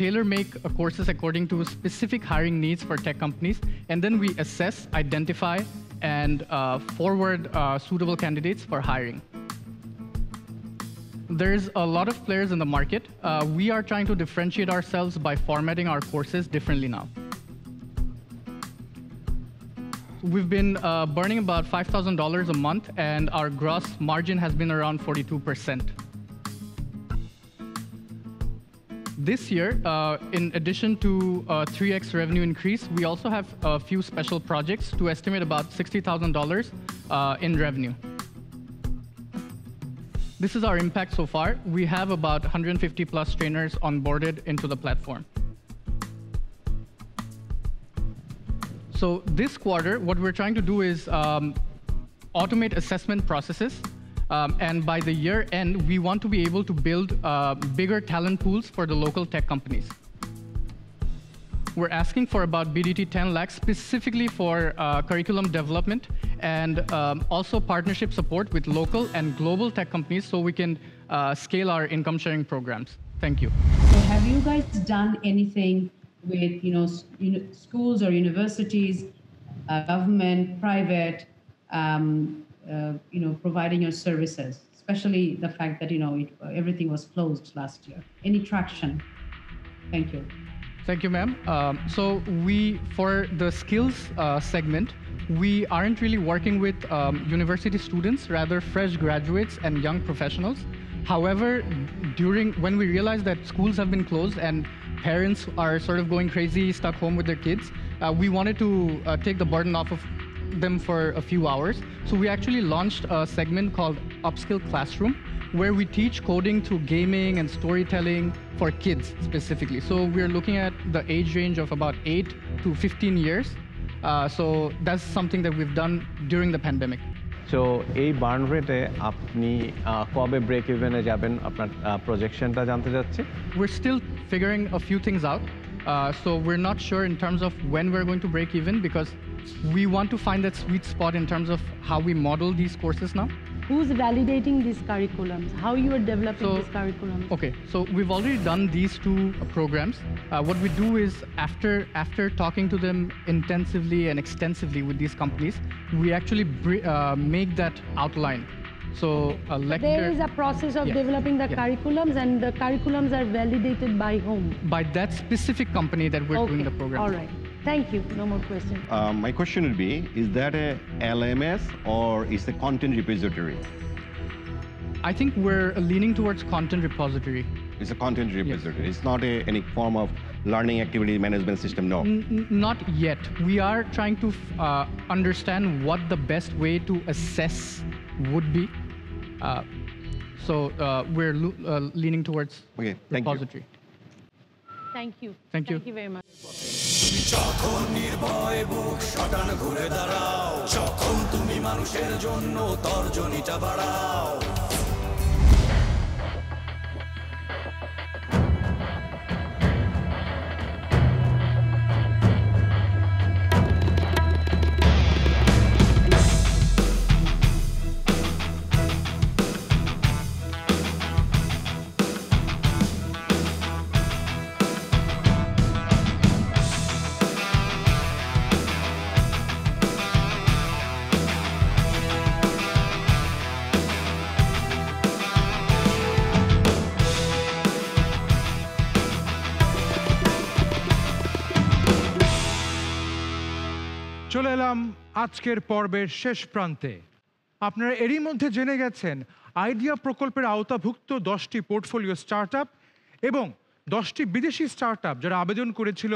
tailor-make courses according to specific hiring needs for tech companies, and then we assess, identify, and forward suitable candidates for hiring. There's a lot of players in the market. We are trying to differentiate ourselves by formatting our courses differently now. We've been burning about $5,000 a month, and our gross margin has been around 42%. This year, in addition to 3x revenue increase, we also have a few special projects to estimate about $60,000 in revenue. This is our impact so far. We have about 150 plus trainers onboarded into the platform. So this quarter, what we're trying to do is automate assessment processes. And by the year end, we want to be able to build bigger talent pools for the local tech companies. We're asking for about BDT 10 lakhs specifically for curriculum development and also partnership support with local and global tech companies so we can scale our income sharing programs. Thank you. So have you guys done anything with schools or universities, government, private, providing your services, especially the fact that everything was closed last year? Any traction? Thank you. Thank you, ma'am. So for the skills segment, we aren't really working with university students, rather fresh graduates and young professionals. However, when we realized that schools have been closed and parents are sort of going crazy, stuck home with their kids, we wanted to take the burden off of them for a few hours. So we actually launched a segment called Upskill Classroom, where we teach coding through gaming and storytelling for kids specifically. So we're looking at the age range of about 8 to 15 years. So that's something that we've done during the pandemic. So এই বার্ন রেটে আপনি কবে ব্রেক ইভেনে যাবেন আপনার প্রজেকশনটা জানতে যাচ্ছি। We're still figuring a few things out. So we're not sure in terms of when we're going to break even, because we want to find that sweet spot in terms of how we model these courses now. Who's validating these curriculums? How you are developing these curriculums? Okay, so we've already done these two programs. What we do is after talking to them intensively and extensively with these companies, we actually make that outline. So a lecture. There is a process of developing the curriculums, and the curriculums are validated by whom? By that specific company that we're doing the program. All right. Thank you. No more questions. My question would be, is that a LMS or is the content repository? I think we're leaning towards content repository. It's a content repository. Yes. It's not any form of learning activity management system, no? Not yet. We are trying to understand what the best way to assess would be. So we're leaning towards repository. Thank you. Thank you. Thank you very much. যখন নির্ভয়ে বুক শটান ঘুরে দাঁড়াও, যখন তুমি মানুষের জন্য তর্জনীটা বাড়াও। চলে এলাম আজকের পর্বের শেষ প্রান্তে। আপনারা এরই মধ্যে জেনে গেছেন আইডিয়া প্রকল্পের আওতাভুক্ত 10টি পোর্টফোলিও স্টার্টআপ এবং 10টি বিদেশি স্টার্টআপ যারা আবেদন করেছিল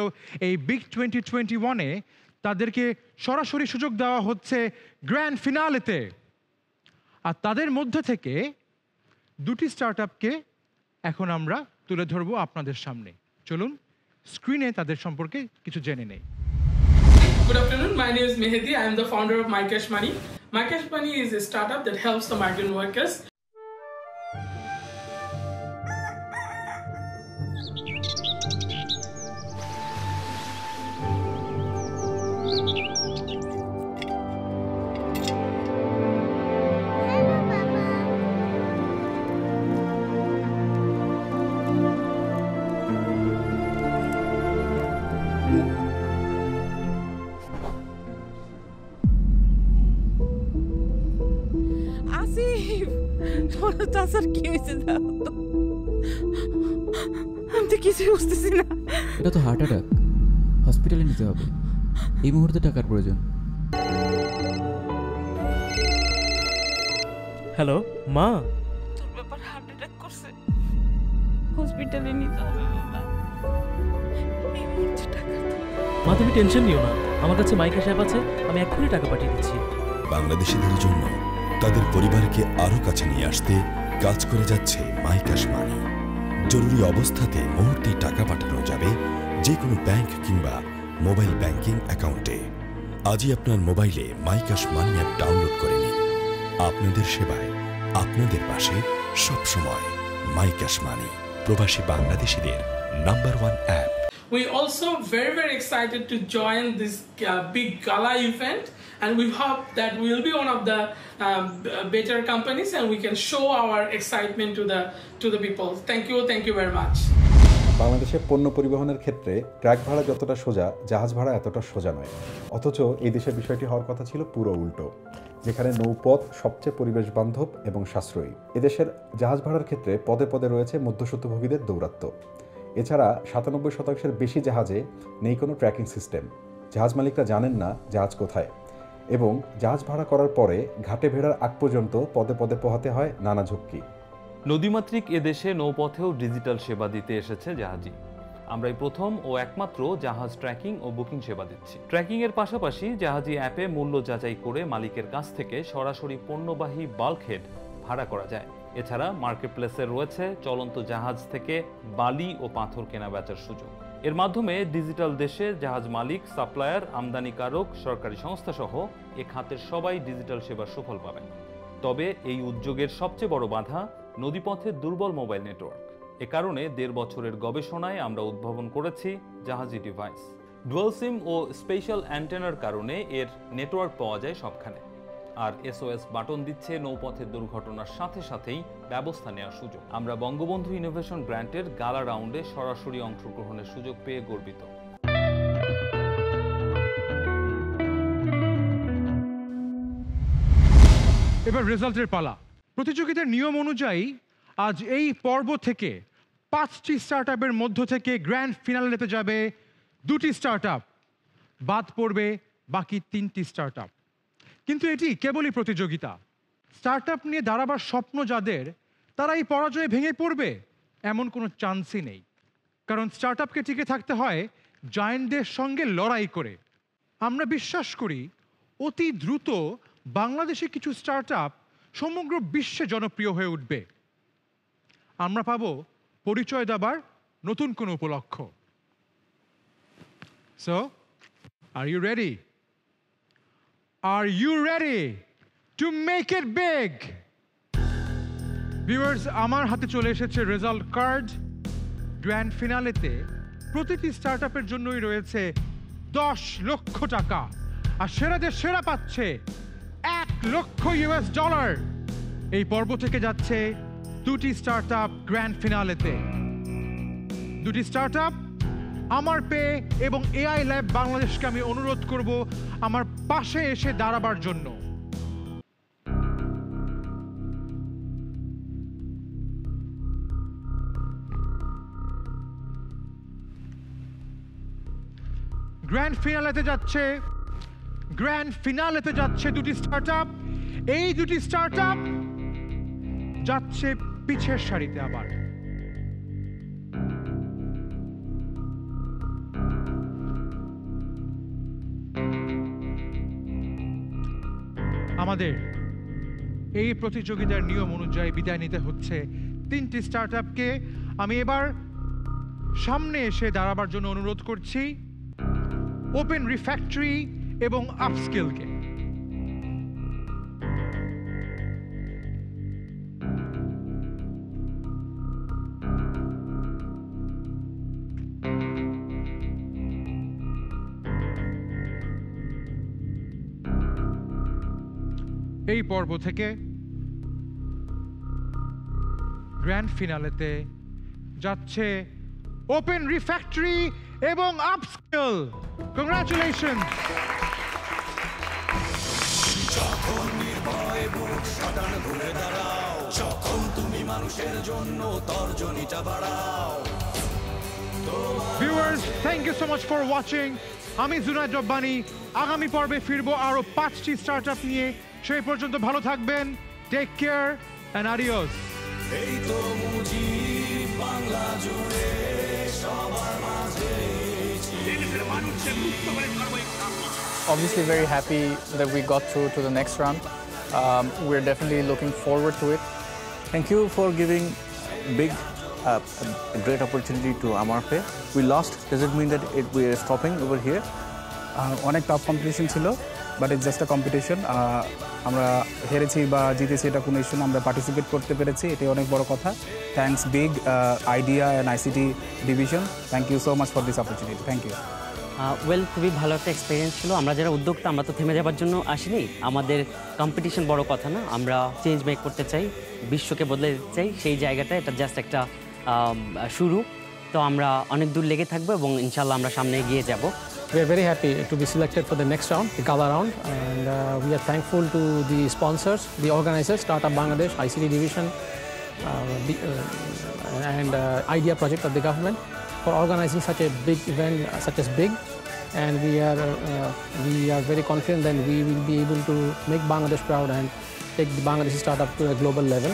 এই বিগ 2021-এ, তাদেরকে সরাসরি সুযোগ দেওয়া হচ্ছে গ্র্যান্ড ফিনালেতে। আর তাদের মধ্যে থেকে 2টি স্টার্টআপকে এখন আমরা তুলে ধরবো আপনাদের সামনে। চলুন স্ক্রিনে তাদের সম্পর্কে কিছু জেনে নেই। Good afternoon, my name is Mehdi. I am the founder of MyCash Money. MyCash Money is a startup that helps the migrant workers. তাছাড়া কি হয়েছে আমি তো কিছুই বুঝতেছি না। এটা তো হার্ট অ্যাটাক, হসপিটালে নিতে হবে, এই মুহূর্তে টাকার প্রয়োজন। হ্যালো মা, তোর ব্যাপার হার্ট অ্যাটাক করছে, হসপিটালে নিতে হবে বাবা, এই মুহূর্তে টাকা। মা তুমি টেনশন নিও না, আমার কাছে মাইক্যাশ অ্যাপ আছে, আমি এক্ষুনি টাকা পাঠিয়ে দিচ্ছি। বাংলাদেশিদের জন্য তাদের পরিবারকে আরো কাছে নিয়ে আসতে কাজ করে যাচ্ছে মাইক্যাশ মানি। জরুরি অবস্থাতে মুহূর্তেই টাকা পাঠানো যাবে যে কোনো ব্যাংক কিংবা মোবাইল ব্যাংকিং অ্যাকাউন্টে। আজই আপনার মোবাইলে মাইক্যাশ মানি অ্যাপ ডাউনলোড করে নিন। আপনাদের সেবায়, আপনাদের পাশে সবসময় মাইক্যাশ মানি, প্রবাসী বাংলাদেশিদের number 1 app. We also very excited to join this big gala event, and we hope that we will be one of the better companies and we can show our excitement to the people. Thank you very much. বাংলাদেশে পণ্য পরিবহনের ক্ষেত্রে ট্রাক ভাড়া যতটা সোজা, জাহাজ ভাড়া এতটা সোজা নয়। অথচ এই দেশের বিষয়টি হওয়ার কথা ছিল পুরো উল্টো, যেখানে নৌপথ সবচেয়ে পরিবেশ বান্ধব এবং সাশ্রয়ী। এদেশের জাহাজ ভাড়ার ক্ষেত্রে পদে পদে রয়েছে মধ্যস্বত্বভোগীদের দৌরাত্ম্য। এছাড়া 97% বেশি জাহাজে নেই কোনো ট্র্যাকিং সিস্টেম। জাহাজ মালিকরা জানেন না জাহাজ কোথায়, এবং জাহাজ ভাড়া করার পরে ঘাটে ভেড়ার আগ পর্যন্ত পদে পদে পোহাতে হয় নানা ঝক্কি। নদীমাতৃক এদেশে নৌপথেও ডিজিটাল সেবা দিতে এসেছে জাহাজী। আমরাই প্রথম ও একমাত্র জাহাজ ট্র্যাকিং ও বুকিং সেবা দিচ্ছি। ট্র্যাকিং এর পাশাপাশি জাহাজী অ্যাপে মূল্য যাচাই করে মালিকের কাছ থেকে সরাসরি পণ্যবাহী বাল্কহেড ভাড়া করা যায়। এছাড়া মার্কেটপ্লেসে রয়েছে চলন্ত জাহাজ থেকে বালি ও পাথর কেনা বেচার সুযোগ। এর মাধ্যমে ডিজিটাল দেশে জাহাজ মালিক, সাপ্লায়ার, আমদানিকারক, সরকারি সংস্থা সহ এ খাতের সবাই ডিজিটাল সেবার সুফল পাবেন। তবে এই উদ্যোগের সবচেয়ে বড় বাধা নদীপথে দুর্বল মোবাইল নেটওয়ার্ক। এ কারণে 1.5 বছরের গবেষণায় আমরা উদ্ভাবন করেছি জাহাজী ডিভাইস। ডুয়াল সিম ও স্পেশাল অ্যান্টেনার কারণে এর নেটওয়ার্ক পাওয়া যায় সবখানে। আর SOS বাটন দিচ্ছে নৌপথের দুর্ঘটনার সাথে সাথেই ব্যবস্থা নেওয়ার সুযোগ। আমরা বঙ্গবন্ধু ইনোভেশন গ্র্যান্টের গালা রাউন্ডে সরাসরি অংশগ্রহণের সুযোগ পেয়ে গর্বিত। এবার রেজাল্টের পালা। প্রতিযোগিতার নিয়ম অনুযায়ী আজ এই পর্ব থেকে 5টি স্টার্টআপের মধ্য থেকে গ্র্যান্ড ফিনালেতে যাবে 2টি স্টার্টআপ, বাদ পড়বে বাকি 3টি স্টার্টআপ। কিন্তু এটি কেবলই প্রতিযোগিতা। স্টার্টআপ নিয়ে দাঁড়াবার স্বপ্ন যাদের, তারা এই পরাজয়ে ভেঙে পড়বে এমন কোনো চান্সই নেই। কারণ স্টার্টআপকে টিকে থাকতে হয় জায়ান্টদের সঙ্গে লড়াই করে। আমরা বিশ্বাস করি অতি দ্রুত বাংলাদেশে কিছু স্টার্টআপ সমগ্র বিশ্বে জনপ্রিয় হয়ে উঠবে। আমরা পাবো পরিচয় দেবার নতুন কোনো উপলক্ষ। So are you ready? Are you ready to make it big? Viewers, আমার হাতে চলে এসেছে রেজাল্ট কার্ড। গ্র্যান্ড ফিনালেতে প্রতিটি স্টার্টআপের জন্যই রয়েছে 10 লক্ষ টাকা, আর সেরাদের সেরা পাচ্ছে $1 লক্ষ। এই পর্ব থেকে যাচ্ছে 2টি স্টার্টআপ গ্র্যান্ড ফিনালেতে। 2টি স্টার্টআপ আমার পে এবং AI ল্যাব বাংলাদেশকে আমি অনুরোধ করব আমার পাশে এসে দাঁড়াবার জন্য। গ্র্যান্ড ফিনালেতে যাচ্ছে 2টি স্টার্টআপ। এই 2টি স্টার্টআপ যাচ্ছে পিছের সারিতে। আবার আমাদের এই প্রতিযোগিতার নিয়ম অনুযায়ী বিদায় নিতে হচ্ছে 3টি স্টার্টআপকে। আমি এবার সামনে এসে দাঁড়াবার জন্য অনুরোধ করছি ওপেন রিফ্যাক্টরি এবং আপস্কিলকে। এই পর্ব থেকে গ্র্যান্ড ফিনালেতে যাচ্ছে ওপেন রিফ্যাক্টরি এবং আপস্কিল। কংগ্রাচুলেশন। যখন নির্ভয়ে বুক শটান ঘুরে দাঁড়াও, যখন তুমি মানুষের জন্য তর্জনীটা বাড়াও। Viewers, thank you so much for watching. আমি জুনায়েদ রব্বানি। আগামী পর্বে ফিরবো আরো 5টি স্টার্টআপ নিয়ে। সেই পর্যন্ত ভালো থাকবেন। Take care and adios. এই তো মুজিব বাংলা জুড়ে সবার মাঝে। Obviously very happy that we got through to the next round. We're definitely looking forward to it. Thank you for giving big, a great opportunity to Amarpe. We lost, does it mean that we are stopping over here? অনেক টাফ কম্পিটিশন ছিল, but it's just a competition. আমরা হেরেছি বা জিতেছি এটা কোনো ইস্যু না, আমরা পার্টিসিপেট করতে পেরেছি, এটাই অনেক বড় কথা। Thanks Big Idea and ICT division, thank you so much for this opportunity. Thank you. Well, খুবই ভালো একটা এক্সপিরিয়েন্স ছিল। আমরা যারা উদ্যোক্তা, আমরা তো থেমে যাবার জন্য আসিনি। আমাদের কম্পিটিশন বড় কথা না, আমরা চেঞ্জ মেক করতে চাই, বিশ্বকে বদলে দিতে চাই। সেই জায়গাটা এটা জাস্ট একটা শুরু। তো আমরা অনেক দূর লেগে থাকবো এবং ইনশাল্লাহ আমরা সামনে এগিয়ে যাব। We are very happy to be selected for the next round, the Gala round, and we are thankful to the sponsors, the organizers, Startup Bangladesh, ICT Division, and Idea Project of the government. for organizing such a big event, such as big. And we are very confident that we will be able to make Bangladesh proud and take the Bangladeshi startup to a global level.